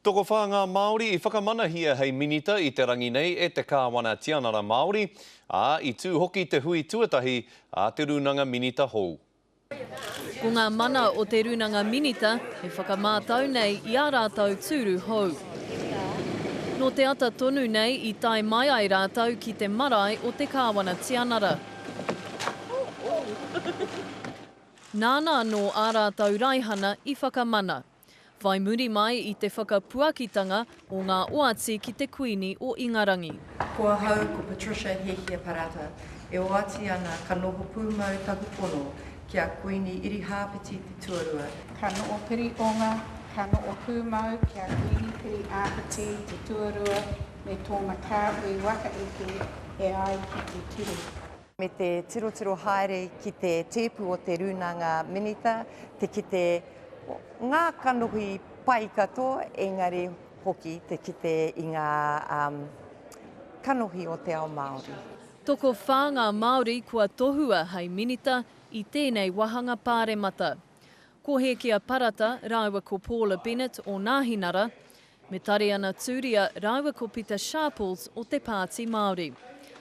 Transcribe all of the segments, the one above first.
Toko whā ngā Māori I whakamanahia hei minita I te rangi nei e te kāwana tianara Māori, I tū hoki te hui tuatahi a te runanga minita hou. Ko ngā mana o te runanga minita, he whakamātau nei I ā rātau tūru hou. No te ata tonu nei I tai mai ai rātau ki te marae o te kāwana tianara. Nāna no ā rātau raihana I whakamana. Whai muri mai I te whakapuakitanga o ngā oati ki te kuini o Ingarangi. Kua hau ko Patricia Hehia Parata, e oati ana ka noho pūmau takupono ki a kuini iri hāpiti te tuarua. Ka no piri onga, ka no pūmau ki a kuini piri āpiti te tuarua, me tōna kāui waka eke e ai ki te tiri. Me te tirotiro haere ki te tēpu o te runanga minita, te kite ngā kanohi pai katoa, engari hoki te kite I ngā kanohi o te ao Māori. Toko whā ngā Māori kua tohua hei minita I tēnei wahanga pāremata. Ko he kia parata rāua ko Paula Bennett o Ngāhinara, me tare ana tūria rāua ko Peter Sharples o te Pāti Māori.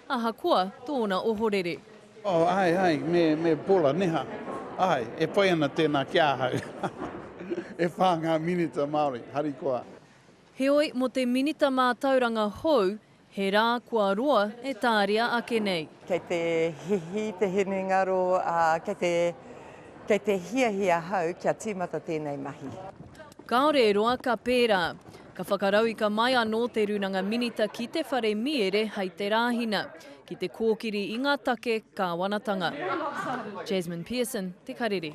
Aha koa tōna ohorere. Ai, me Paula neha. Ai, e pai ana tēnā kia hau. E whā ngā minita Māori, hari koa. Heoi, mo te minita mātauranga hou, he rā kua roa e tāria ake nei. Kei te hihi, te hinengaro, kei te hiahia hau kia tīmata tēnei mahi. Kaore roa ka pērā. Ka whakarau I ka mai anō te runanga minita ki te whare miere hei te rāhina, ki te kōkiri I ngā take kāwanatanga. Jasmine Pearson, Te Karere.